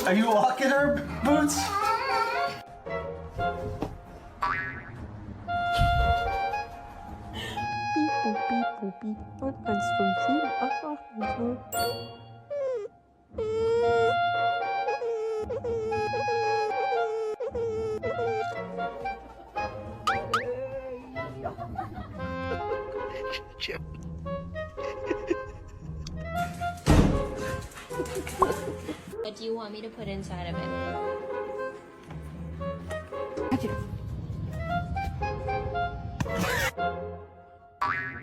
Are you walking her, Boots? Und 1, 5, 7, 8, 8 und so. What do you want me to put inside of it? Katja,